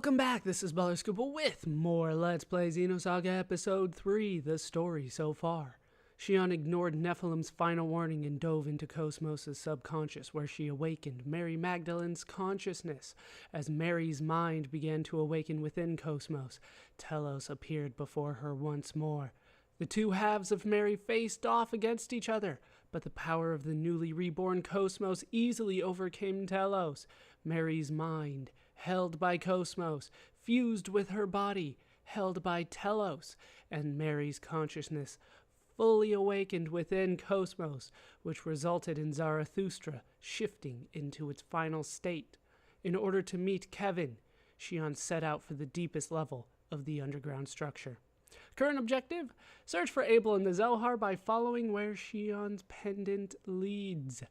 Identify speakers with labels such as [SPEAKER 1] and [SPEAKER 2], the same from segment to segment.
[SPEAKER 1] Welcome back, this is Ballerscoople with more Let's Play Xenosaga Episode 3, The Story So Far. Shion ignored Nephilim's final warning and dove into Cosmos' subconscious, where she awakened Mary Magdalene's consciousness. As Mary's mind began to awaken within Cosmos, Telos appeared before her once more. The two halves of Mary faced off against each other, but the power of the newly reborn Cosmos easily overcame Telos. Mary's mind, held by Cosmos, fused with her body, held by Telos, and Mary's consciousness fully awakened within Cosmos, which resulted in Zarathustra shifting into its final state. In order to meet Kevin, Shion set out for the deepest level of the underground structure. Current objective? Search for Abel in the Zohar by following where Shion's pendant leads.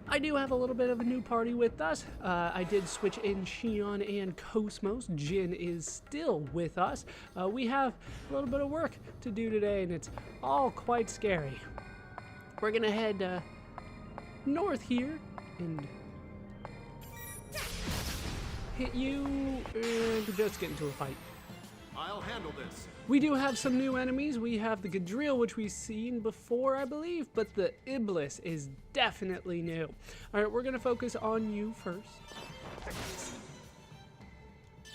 [SPEAKER 1] I do have a little bit of a new party with us. I did switch in Shion and Cosmos. Jin is still with us. We have a little bit of work to do today, and it's all quite scary. We're gonna head north here and hit you and just get into a fight.
[SPEAKER 2] I'll handle this.
[SPEAKER 1] We do have some new enemies. We have the Gadril, which we've seen before, I believe, but the Iblis is definitely new. All right, we're going to focus on you first.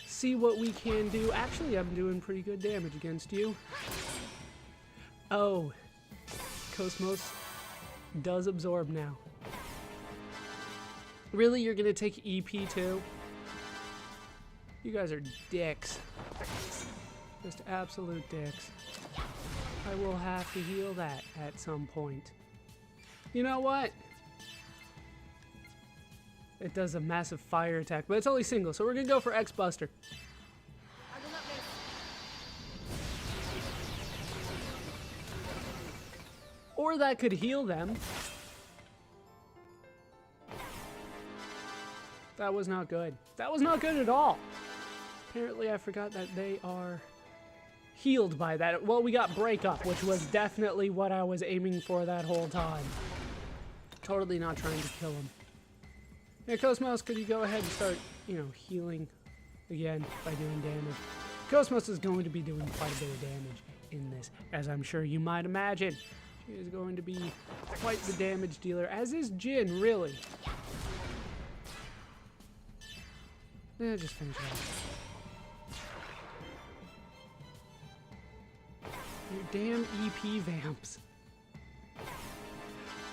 [SPEAKER 1] See what we can do. Actually, I'm doing pretty good damage against you. Oh, Cosmos does absorb now. Really, you're going to take EP too? You guys are dicks. Just absolute dicks. I will have to heal that at some point. You know what? It does a massive fire attack, but it's only single, so we're gonna go for X-Buster. Or that could heal them. That was not good. That was not good at all. Apparently I forgot that they are healed by that. Well, we got break up, which was definitely what I was aiming for that whole time. Totally not trying to kill him. Yeah, Cosmos, could you go ahead and start, healing again by doing damage? Cosmos is going to be doing quite a bit of damage in this, as I'm sure you might imagine. She is going to be quite the damage dealer, as is Jin, really. Yeah, just finish it off. Your damn EP vamps.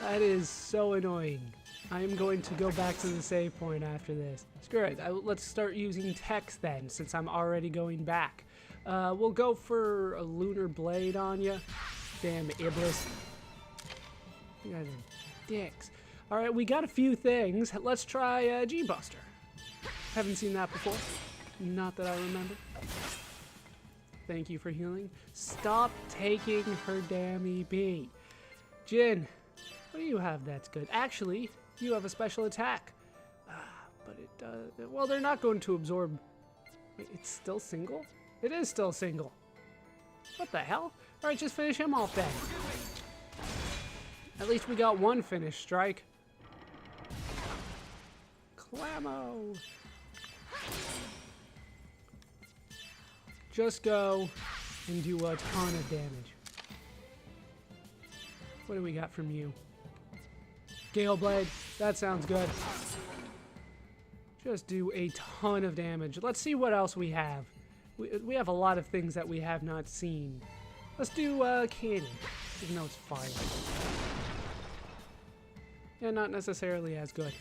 [SPEAKER 1] That is so annoying. I am going to go back to the save point after this. Screw it. Let's start using text then, since I'm already going back. We'll go for a lunar blade on you. Damn Iblis. You guys are dicks. Alright, we got a few things. Let's try G-Buster. Haven't seen that before. Not that I remember. Thank you for healing. Stop taking her damn EP. Jin, what do you have that's good? Actually, you have a special attack. But it does... Well, they're not going to absorb... Wait, it's still single? It is still single. What the hell? Alright, just finish him off then. At least we got one finished strike. Clammo. Just go and do a ton of damage. What do we got from you? Gale Blade. That sounds good. Just do a ton of damage. Let's see what else we have. We have a lot of things that we have not seen. Let's do cannon, even though it's fire. Yeah, not necessarily as good.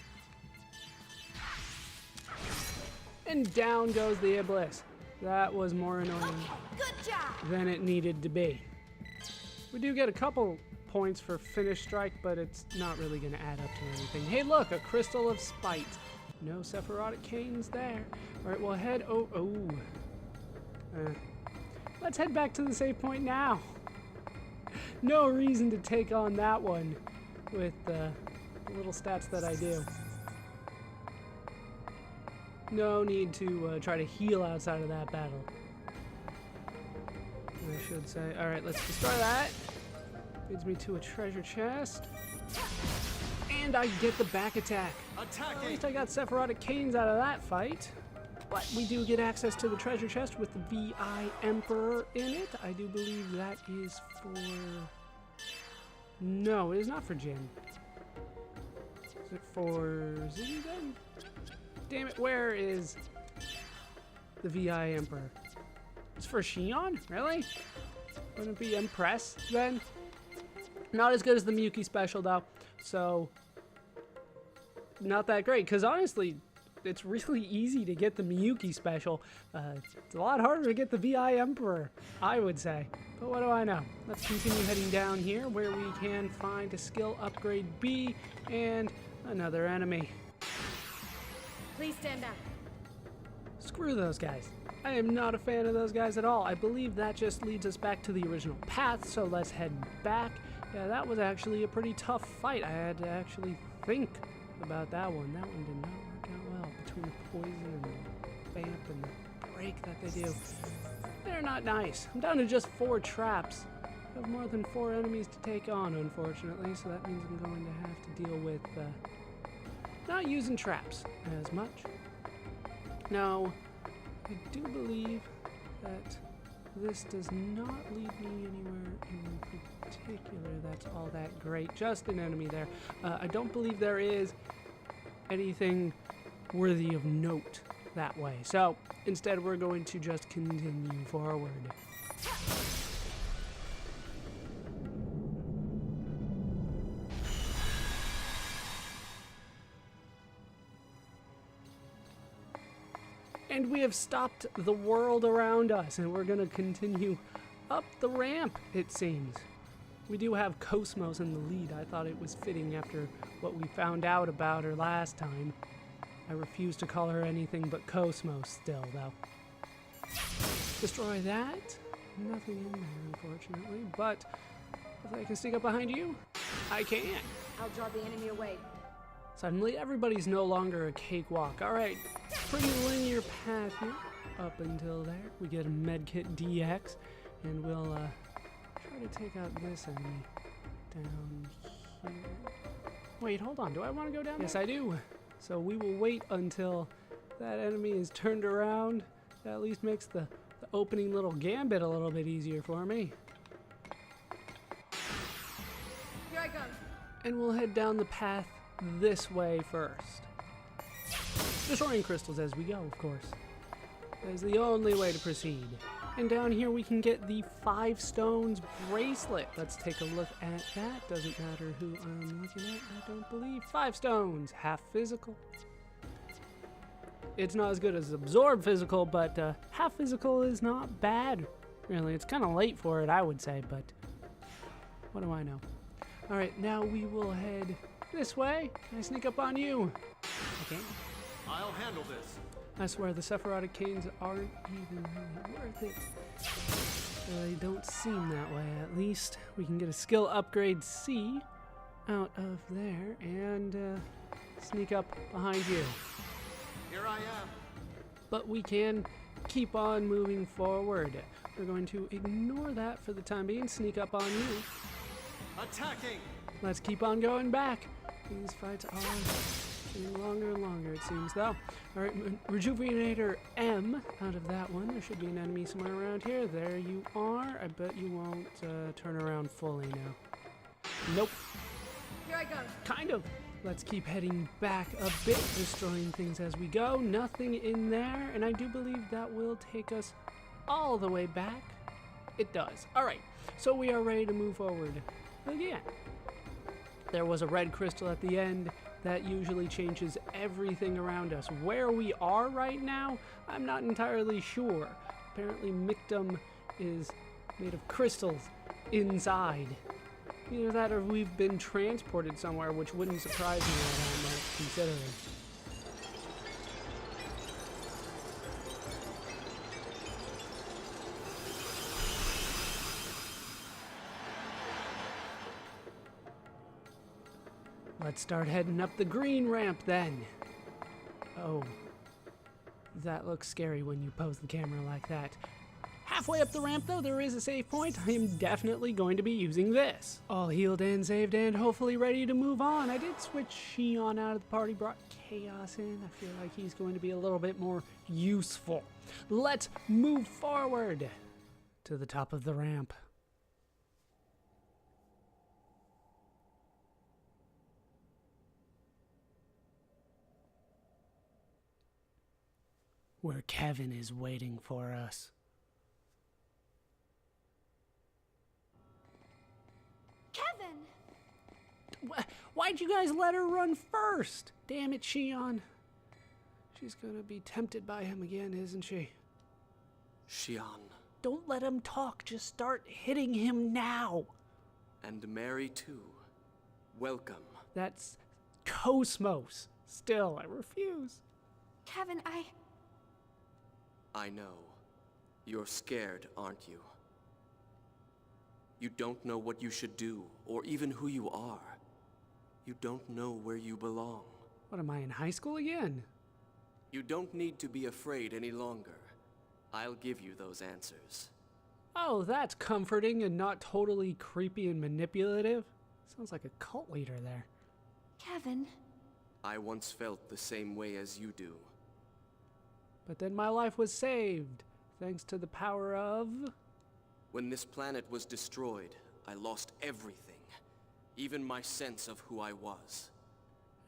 [SPEAKER 1] And down goes the Iblis. That was more annoying than it needed to be. We do get a couple points for finish strike, but it's not really going to add up to anything. Hey, look, a Crystal of Spite. No Sephirotic Canes there. All right, we'll head... Let's head back to the save point now. No reason to take on that one with the little stats that I do. No need to try to heal outside of that battle, I should say. Alright, let's destroy that. Leads me to a treasure chest. And I get the back attack. At least I got Sephirotic Canes out of that fight. But we do get access to the treasure chest with the VI Emperor in it. I do believe that is for... No, it is not for Jin. Is it for Zin then? Damn it, where is the VI Emperor? It's for Shion? Really? Wouldn't it be Empress then? Not as good as the Miyuki special though, so not that great. Because honestly, it's really easy to get the Miyuki special. It's a lot harder to get the VI Emperor, I would say. But what do I know? Let's continue heading down here where we can find a skill upgrade B and another enemy.
[SPEAKER 3] Please stand down.
[SPEAKER 1] Screw those guys. I am not a fan of those guys at all. I believe that just leads us back to the original path, so let's head back. Yeah, that was actually a pretty tough fight. I had to actually think about that one. That one did not work out well between the poison and the vamp and the break that they do. They're not nice. I'm down to just 4 traps. I have more than 4 enemies to take on, unfortunately, so that means I'm going to have to deal with not using traps as much. Now, I do believe that this does not lead me anywhere in particular that's all that great. Just an enemy there. I don't believe there is anything worthy of note that way. So, instead we're going to just continue forward. And we have stopped the world around us, and we're going to continue up the ramp, it seems. We do have Cosmos in the lead. I thought it was fitting after what we found out about her last time. I refuse to call her anything but Cosmos still, though. Destroy that. Nothing in there, unfortunately, but if I can sneak up behind you, I can.
[SPEAKER 3] I'll draw the enemy away.
[SPEAKER 1] Suddenly, everybody's no longer a cakewalk. All right, pretty linear path here up until there. We get a medkit DX, and we'll try to take out this enemy down here. Wait, hold on. Do I want to go down there? Yes, I do. So we will wait until that enemy is turned around. That at least makes the opening little gambit a little bit easier for me.
[SPEAKER 3] Here I come.
[SPEAKER 1] And we'll head down the path this way first. Destroying crystals as we go, of course. That is the only way to proceed. And down here we can get the 5 stones bracelet. Let's take a look at that. Doesn't matter who I'm looking at, I don't believe. 5 stones, half physical. It's not as good as absorb physical, but half physical is not bad. Really, it's kind of late for it, I would say, but what do I know? All right, now we will head this way. Can I sneak up on you? Okay.
[SPEAKER 2] I'll handle this.
[SPEAKER 1] I swear the Sephirotic canes aren't even really worth it. They don't seem that way, at least. We can get a skill upgrade C out of there and sneak up behind you.
[SPEAKER 2] Here I am.
[SPEAKER 1] But we can keep on moving forward. We're going to ignore that for the time being, sneak up on you.
[SPEAKER 2] Attacking!
[SPEAKER 1] Let's keep on going back. These fights are getting longer and longer, it seems, though. All right, Rejuvenator M out of that one. There should be an enemy somewhere around here. There you are. I bet you won't turn around fully now. Nope.
[SPEAKER 3] Here I go.
[SPEAKER 1] Kind of. Let's keep heading back a bit, destroying things as we go. Nothing in there, and I do believe that will take us all the way back. It does. All right, so we are ready to move forward again. There was a red crystal at the end that usually changes everything around us. Where we are right now, I'm not entirely sure. Apparently Michtam is made of crystals inside. Either that or we've been transported somewhere, which wouldn't surprise me all that much, considering. Let's start heading up the green ramp then. Oh, that looks scary when you pose the camera like that. Halfway up the ramp, though, there is a save point. I am definitely going to be using this. All healed and saved and hopefully ready to move on. I did switch Shion out of the party, brought Chaos in. I feel like he's going to be a little bit more useful. Let's move forward to the top of the ramp. Where Kevin is waiting for us.
[SPEAKER 3] Kevin!
[SPEAKER 1] Why'd you guys let her run first? Damn it, Shion. She's gonna be tempted by him again, isn't she?
[SPEAKER 2] Shion.
[SPEAKER 1] Don't let him talk, just start hitting him now.
[SPEAKER 2] And Mary too. Welcome.
[SPEAKER 1] That's Cosmos. Still, I refuse.
[SPEAKER 3] Kevin,
[SPEAKER 2] I know. You're scared, aren't you? You don't know what you should do, or even who you are. You don't know where you belong.
[SPEAKER 1] What, am I in high school again?
[SPEAKER 2] You don't need to be afraid any longer. I'll give you those answers.
[SPEAKER 1] Oh, that's comforting and not totally creepy and manipulative. Sounds like a cult leader there.
[SPEAKER 3] Kevin.
[SPEAKER 2] I once felt the same way as you do.
[SPEAKER 1] But then my life was saved, thanks to the power of...
[SPEAKER 2] When this planet was destroyed, I lost everything. Even my sense of who I was.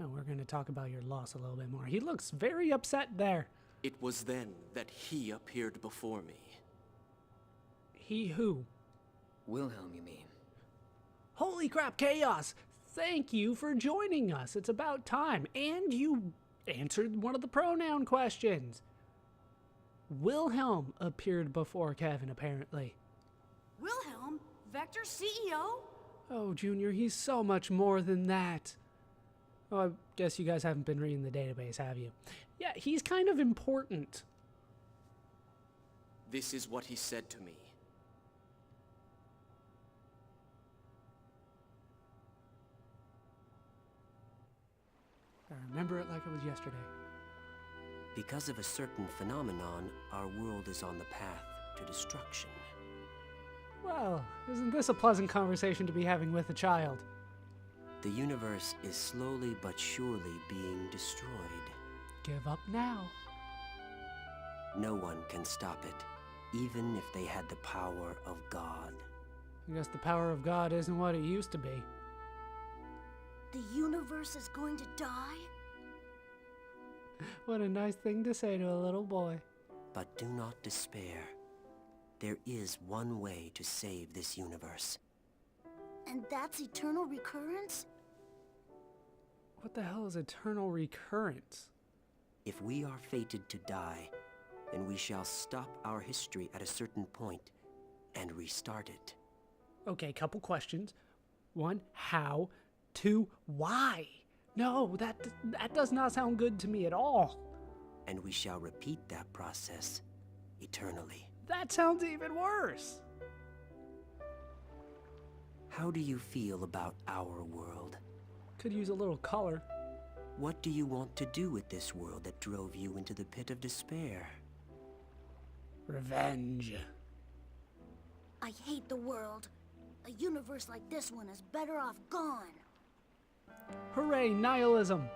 [SPEAKER 1] Oh, we're going to talk about your loss a little bit more. He looks very upset there.
[SPEAKER 2] It was then that he appeared before me.
[SPEAKER 1] He who?
[SPEAKER 4] Wilhelm, you mean?
[SPEAKER 1] Holy crap, Chaos! Thank you for joining us. It's about time. And you answered one of the pronoun questions. Wilhelm appeared before Kevin, apparently.
[SPEAKER 3] Wilhelm? Vector CEO?
[SPEAKER 1] Oh, Junior, he's so much more than that. Oh, I guess you guys haven't been reading the database, have you? Yeah, he's kind of important.
[SPEAKER 2] This is what he said to me.
[SPEAKER 1] I remember it like it was yesterday.
[SPEAKER 4] Because of a certain phenomenon, our world is on the path to destruction.
[SPEAKER 1] Well, isn't this a pleasant conversation to be having with a child?
[SPEAKER 4] The universe is slowly but surely being destroyed.
[SPEAKER 1] Give up now.
[SPEAKER 4] No one can stop it, even if they had the power of God.
[SPEAKER 1] I guess the power of God isn't what it used to be.
[SPEAKER 3] The universe is going to die?
[SPEAKER 1] What a nice thing to say to a little boy.
[SPEAKER 4] But do not despair. There is one way to save this universe.
[SPEAKER 3] And that's eternal recurrence?
[SPEAKER 1] What the hell is eternal recurrence?
[SPEAKER 4] If we are fated to die, then we shall stop our history at a certain point and restart it.
[SPEAKER 1] Okay, couple questions. One, how? Two, why? No, that does not sound good to me at all.
[SPEAKER 4] And we shall repeat that process eternally.
[SPEAKER 1] That sounds even worse.
[SPEAKER 4] How do you feel about our world?
[SPEAKER 1] Could use a little color.
[SPEAKER 4] What do you want to do with this world that drove you into the pit of despair?
[SPEAKER 1] Revenge.
[SPEAKER 3] I hate the world. A universe like this one is better off gone.
[SPEAKER 1] Hooray, nihilism.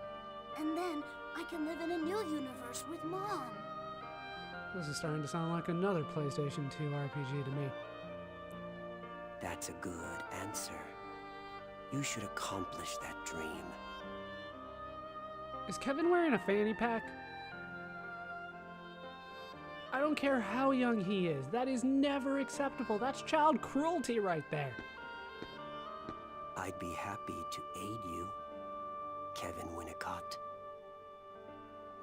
[SPEAKER 3] And then I can live in a new universe with Mom.
[SPEAKER 1] This is starting to sound like another PlayStation 2 RPG to me.
[SPEAKER 4] That's a good answer. You should accomplish that dream.
[SPEAKER 1] Is Kevin wearing a fanny pack? I don't care how young he is. That is never acceptable. That's child cruelty right there.
[SPEAKER 4] I'd be happy to aid you, Kevin Winnicott.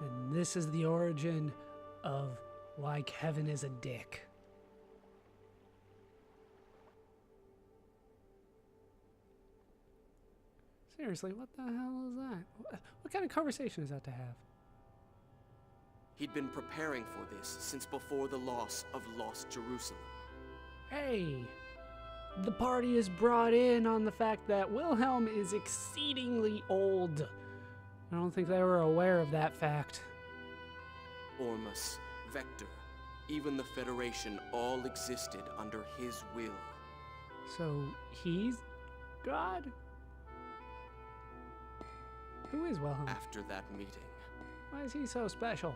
[SPEAKER 1] And this is the origin of why Kevin is a dick. Seriously, what the hell is that? What kind of conversation is that to have?
[SPEAKER 2] He'd been preparing for this since before the loss of Lost Jerusalem.
[SPEAKER 1] Hey, the party is brought in on the fact that Wilhelm is exceedingly old. I don't think they were aware of that fact.
[SPEAKER 2] Ormus, Vector, even the Federation, all existed under his will.
[SPEAKER 1] So he's God? Who is Wilhelm?
[SPEAKER 2] After that meeting,
[SPEAKER 1] Why is he so special?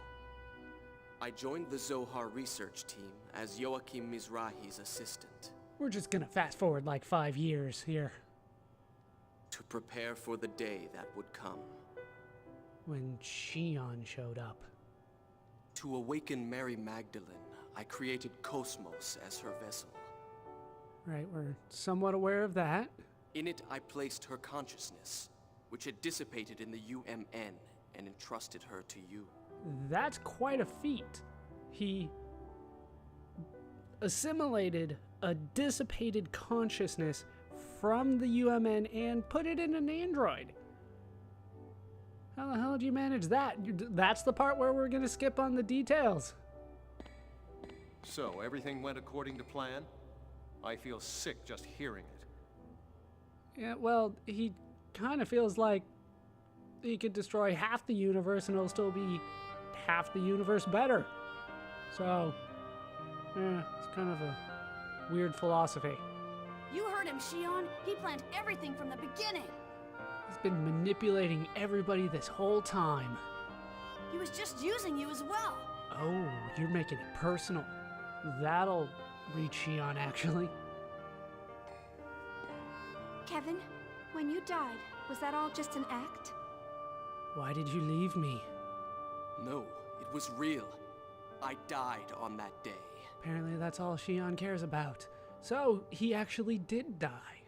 [SPEAKER 2] I joined the Zohar research team as Joachim Mizrahi's assistant
[SPEAKER 1] We're just gonna fast forward like 5 years here.
[SPEAKER 2] to prepare for the day that would come.
[SPEAKER 1] When Shion showed up.
[SPEAKER 2] To awaken Mary Magdalene, I created Cosmos as her vessel.
[SPEAKER 1] Right, we're somewhat aware of that.
[SPEAKER 2] In it, I placed her consciousness, which had dissipated in the UMN, and entrusted her to you.
[SPEAKER 1] That's quite a feat. He assimilated a dissipated consciousness from the UMN and put it in an android. How the hell did you manage that? That's the part where we're gonna skip on the details.
[SPEAKER 5] So, everything went according to plan? I feel sick just hearing it.
[SPEAKER 1] Yeah, well, he kind of feels like he could destroy half the universe and it'll still be half the universe better. So, yeah, it's kind of a weird philosophy.
[SPEAKER 3] You heard him, Shion. He planned everything from the beginning.
[SPEAKER 1] He's been manipulating everybody this whole time.
[SPEAKER 3] He was just using you as well.
[SPEAKER 1] Oh, you're making it personal. That'll reach Shion, actually.
[SPEAKER 6] Kevin, when you died, was that all just an act?
[SPEAKER 1] Why did you leave me?
[SPEAKER 2] No, it was real. I died on that day.
[SPEAKER 1] Apparently that's all Shion cares about. So, he actually did die.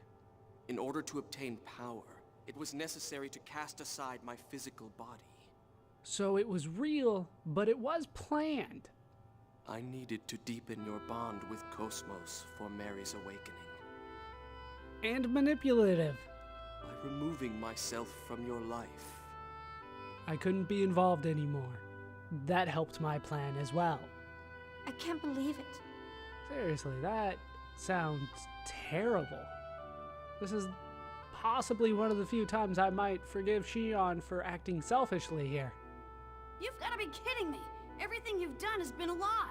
[SPEAKER 2] In order to obtain power, it was necessary to cast aside my physical body.
[SPEAKER 1] So it was real, but it was planned.
[SPEAKER 2] I needed to deepen your bond with Cosmos for Mary's awakening.
[SPEAKER 1] And manipulative.
[SPEAKER 2] By removing myself from your life.
[SPEAKER 1] I couldn't be involved anymore. That helped my plan as well.
[SPEAKER 6] I can't believe it.
[SPEAKER 1] Seriously, that sounds terrible. This is possibly one of the few times I might forgive Shion for acting selfishly here.
[SPEAKER 3] You've got to be kidding me. Everything you've done has been a lie.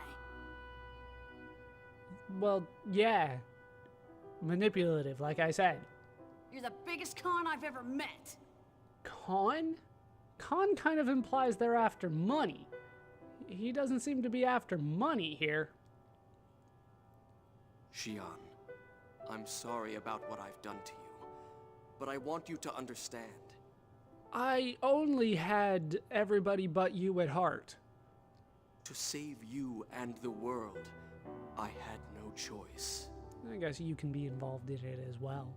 [SPEAKER 1] Well, yeah. Manipulative, like I said.
[SPEAKER 3] You're the biggest con I've ever met.
[SPEAKER 1] Con? Con kind of implies they're after money. He doesn't seem to be after money here.
[SPEAKER 2] Shion, I'm sorry about what I've done to you, but I want you to understand.
[SPEAKER 1] I only had everybody but you at heart.
[SPEAKER 2] To save you and the world, I had no choice.
[SPEAKER 1] I guess you can be involved in it as well.